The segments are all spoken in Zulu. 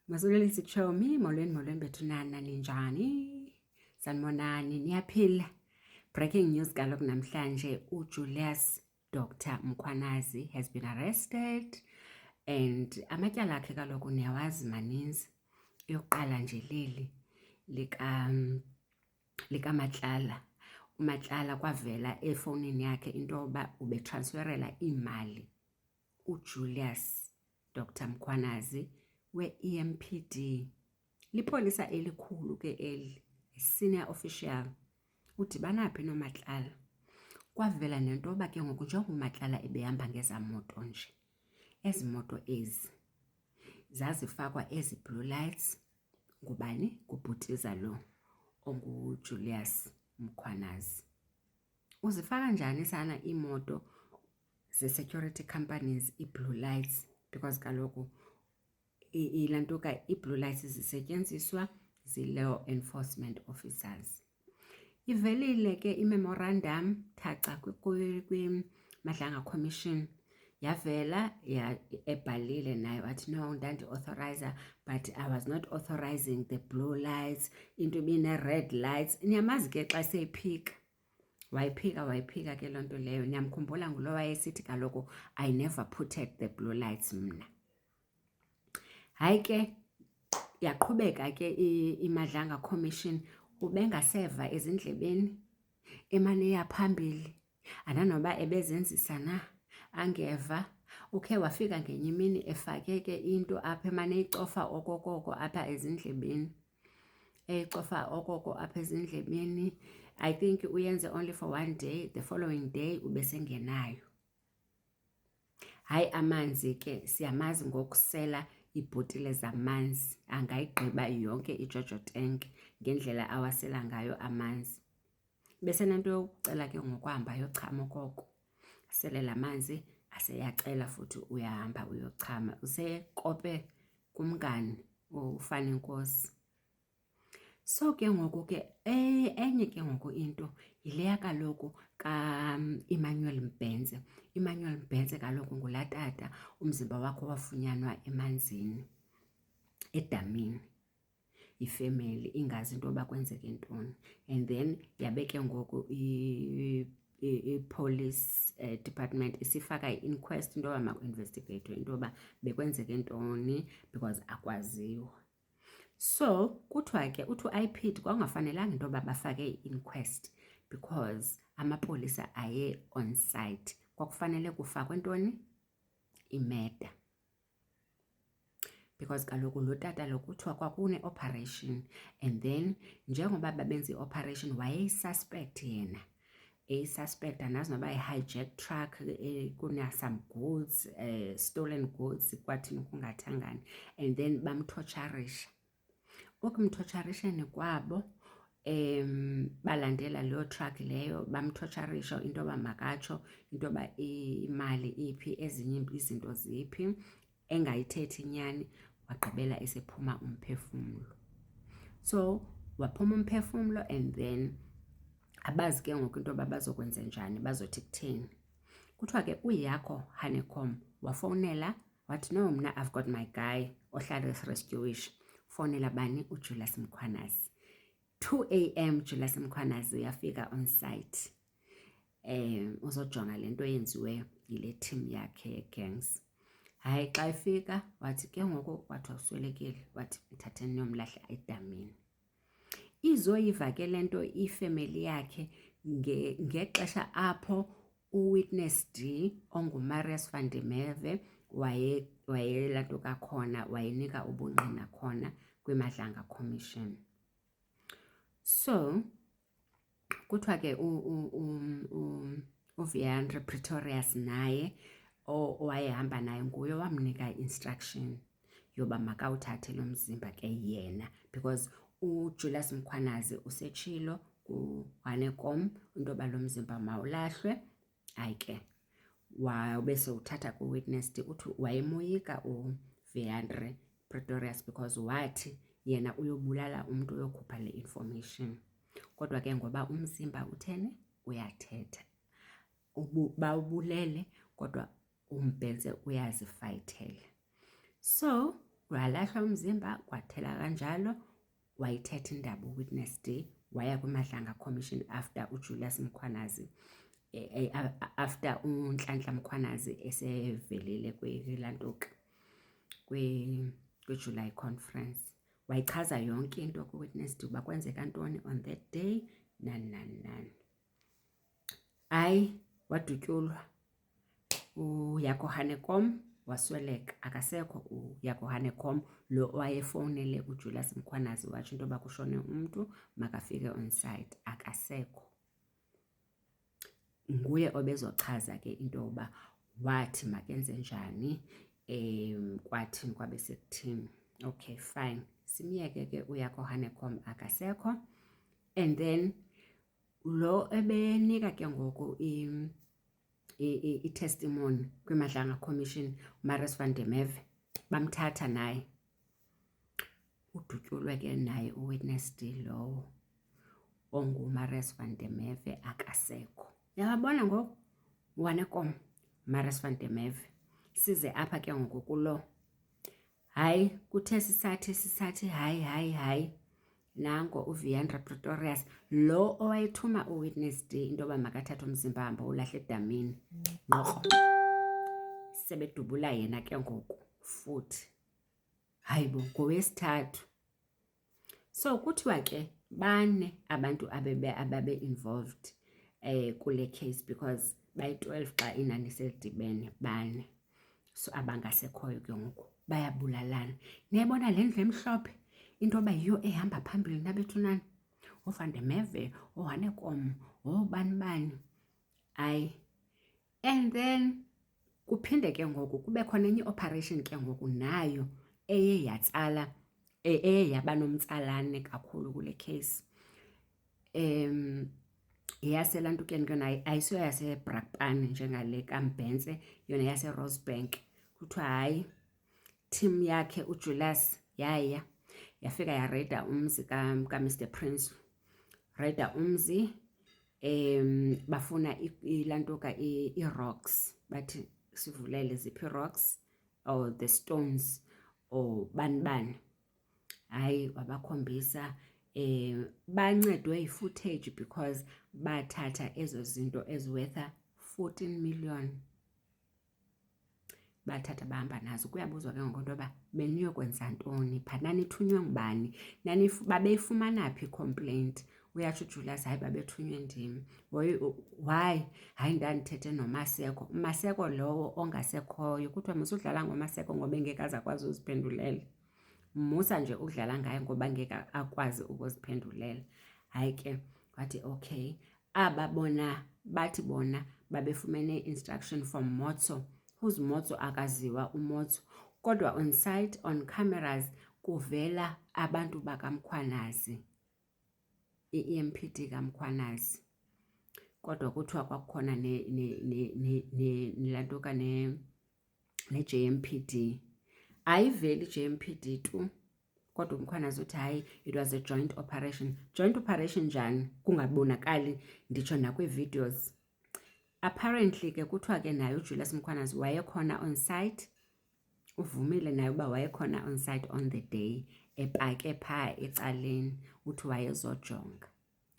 Masoleli sichomi, molweni bethunana ninjani? Sanibonani, niyaphila? Breaking news kaloku namhlanje uJulius Dr. Mkhwanazi has been arrested and amatyala akhe kaloku niyawazi maninzi. Eyokuqala nje leli lika Matlala. uMatlala kwavela efowunini yakhe into yoba ubetransferela imali uJulius Dr. Mkhwanazi we-EMPD. Lipolisa elikhulu ke eli, senior official. Udibana phi noMatlala? Kwavela nento yoba ke ngoku njengoba uMatlala ebehamba ngeza moto nje. Ezi moto ezi zazifakwa ezi blue lights ngubani? Ngubhutiza lo onguJulius Mkhwanazi. Uzifaka njani sana imoto ze-security companies i-blue lights? Because kaloku ilantuka i-blue lights zisetyenziswa zi-law enforcement officers. Ivelile ke i-memorandum thaca kwi-Madlanga Commission. Yavela ebhalile nayo wathi no ndandi-authorizer but I was not authorizing the blue lights, into ibine-red lights. Niyamazi ke xa seyiphika wayiphika ke loo nto leyo. Niyamkhumbula ngulo wayesithi kaloku I never putted the blue lights mna. Hayi ke yaqhubeka ke iMadlanga Commission ubengaseva ezindlebeni emane yaphambili ananoba ebezenzisa na angeva. Ukhe wafika ngenye imini efake ke into apha emane icofa okokoko apha ezindlebeni. Ecofa okoko apha ezindlebeni. I think uyenze only for one day, the following day ubesengenayo. Hayi amanzi ke siyamazi ngokusela ibhotile zamanzi, angayigqiba yonke iJojo tank ngendlela awasela ngayo amanzi. Bese nento yokucela ke ngokuhamba yochama okoko. Sele lamanzi aseyacela futhi uyahamba uyochama. Usekope kumngani ufana inkosi. So ke ngoku ke enye ke ngoku into ileya kaloku Emmanuel Mbhenze. Emmanuel Mbhenze kaloku ngulatata umzimba wakho wafunyanwa emanzini edamini. Ifamily ingazi into yoba kwenzeke ntoni. And then yabe ke ngoku i-police department isifaka i-inquest into yoba maku-investigate into yoba bekwenzeke ntoni because akwaziwa. So kuthiwa ke uthi u-IPD kwakungafanelanga into yoba bafake i-inquest because amapolisa aye on site. Kwakufanele kufakwe ntoni? Imeda. Because kaloku lo tata lo kuthiwa kwakune-operation and then njengoba babenza i-operation wayeyi-suspect yena. Eyi-suspect anazi noba i-hijack truck kuna-some goods, stolen goods kwathini kungathangani. And then bamthotsharisha. Ukumthotsharisheni kwabo balandela leyo truck leyo bamthotsharisha into yoba makatsho into yoba imali iphi, ezinye izinto ziphi, engayithethi inyani. Wagqibela esephuma umphefumlo. So waphuma umphefumlo and then abazi ke ngoku into yoba bazokwenza njani, bazothi kutheni. Kuthiwa ke uyakho Honeycomb wafowunela wathi no mna I've got my guy ohlala rescueish. Fonela bani? uJulius Mkhwanazi. 2 AM Julius Mkhwanazi uyafika on site. Uzojonga lento yenziwe yile team yakhe gangs. Hayi xa ifika wathi ke ngoku wathi uswelekile wathi ithatheni niyomlahla edamini. Izoyiva ke lento ifamily yakhe ngexesha apho uWitness D onguMarius van der Merwe wayelantuka khona wayenika ubungqina khona kwiMadlanga Commission. So kuthiwa ke uVeandre Pretorius naye owayehamba naye nguye wamnika i-instruction yoba makawuthathe lo mzimba ke yena because uJulius Mkhwanazi usetshilo ku-Honeycomb into yoba lo mzimba mawulahlwe. Hayi ke wabese uthatha ku-Witness D uthi wayemoyika uVeandre Pretorius because wathi yena uyobulala umuntu uyokhupha le information. Kodwa ke ngoba umzimba utheni uyathetha. Bawubulele kodwa uMbhenze uyazifayithela. So walahla umzimba, kwathela kanjalo, wayithetha indaba uWitness D, waya kwiMadlanga Commission after uJulius Mkhwanazi, after uNhlanhla Mkhwanazi esevelile kwilantuka kwi-July conference. Wayichaza yonke into kuWitness D uba kwenzeka ntoni on that day, nani. Hayi, wadutyulwa. uJaco Hanekom wasweleka, akasekho uJaco Hanekom, lo owayefowunele uJulius Mkhwanazi watsho into yoba kushone umntu, makafike on site, akasekho. Nguye obezochaza ke into yoba wathi makenze njani, kwathini kwabe sekuthini. Okay, fine. Simyeke ke uJaco Hanekom akasekho. And then lo ebenika ke ngoku i-testimony kwiMadlanga Commission, Marius van der Merwe, bamthatha naye. Udutyulwe ke naye uWitness D lowo onguMarius van der Merwe akasekho. Yababona ngoku Hanekom, Marius van der Merwe. Size apha ke ngoku kulo. Hayi, kuthe sisathi hayi. Nango uViandra Pretorius, lo owayethuma uWitness D into yoba makathathe umzimba hamba ulahle edamini. Ngqo. Sebedubula yena ke ngoku futhi. Hayibo, ngowesithathu. So kuthiwa ke bane abantu ababe involved kule case, because bayi-12 xa inani selidibene, bane. So abangasekhoyo ke ngoku bayabulalana. Niyabona le ndlu emhlophe into yoba yiyo ehamba phambili nabethu nani, uVan der Merwe, uHanekom, bani. Hayi. And then kuphinde ke ngoku kube khona enye operation ke ngoku nayo eye yatsala, yaba nomtsalane kakhulu kule case. Yaselantukeni ke nayo ayiso yaseBrakpan njengale kaMbhense, yona yaseRosebank. Kuthiwa hayi, team yakhe uJulius yafika yareda umzi kaMr Prince, reda umzi, bafuna ilantuka i-rocks, bathi sivulele ziphi rocks or the stones or bani. Hayi, wabakhombisa, bancedwe yi-footage because bathatha ezo zinto eziwetha 14 million. Bathatha bahamba nazo. Kuyabuzwa ke ngoku into yoba beniyokwenza ntoni pha, nanithunywe ngubani, babeyifumana phi i-complaint. Uyatsho uJulius, hayi babethunywe ndim. Why? Hayi, ndandithethe noMaseko. uMaseko lowo ongasekhoyo, kuthiwa musudlala ngoMaseko ngoba engekaze akwazi uziphendulela. Musa nje ukudlala ngayo ngoba ngeke akwazi ukuziphendulela. Hayi ke, wathi okay, aba bona bathi bona babefumene instruction from Motso. Who's Motso? Akaziwa uMotso. Kodwa on site, on cameras, kuvela abantu bakaMkhwanazi, i-EMPD kaMkhwanazi. Kodwa kuthiwa kwakukhona nilantuka ne-JMPD. Ayiveli i-JMPD tu, kodwa uMkhwanazi uthi hayi, it was a joint operation. Joint operation njani? Kungabonakali nditsho nakwi-videos. Apparently ke kuthiwa ke naye uJulius Mkhwanazi wayekhona on site, uvumile naye uba wayekhona on site on the day, epake phaa ecaleni, uthi wayezojonga.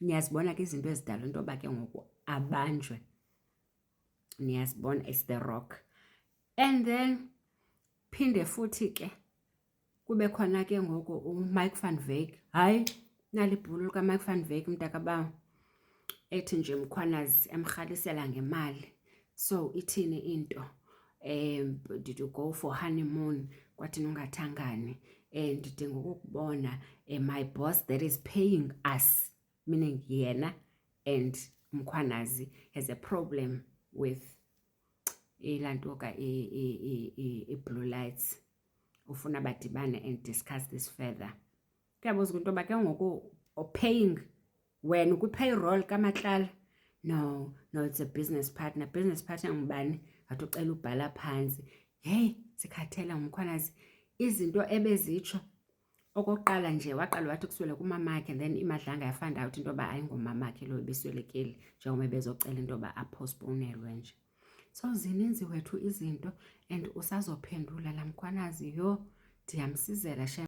Niyazibona ke izinto ezidala into yoba ke ngoku abanjwe. Niyazibona, it's the rock. And then phinde futhi ke kube khona ke ngoku uMike van Wyk. Hayi, nalibhulu kaMike van Wyk mntakabawo, ethi nje Mkhwanazi emrhalisela ngemali. So ithini into? Did you go for honeymoon? Kwathi ungathangani. Ndidinga ukukubona, my boss that is paying us, meaning yena and Mkhwanazi, has a problem with ilantuka i-blue lights. Ufuna badibane and discuss this further. Kuyabuzwa into yoba ke ngoku paying wena ukwi-payroll kaMatlala. No, it's a business partner. Business partner ngubani? Wathi ucela ubhala phansi. Hey, sikhathela nguMkhwanazi. Izinto ebezitsho, okokuqala nje waqala wathi kuswele kumamakhe, and then iMadlanga yafanda out into yoba ayingomamakhe lo ebeswelekile, njengoba bezocela into yoba apostponelwe nje. So zininzi wethu izinto, and usazophendula laa Mkhwanazi, yho, ndiyamsizela shem.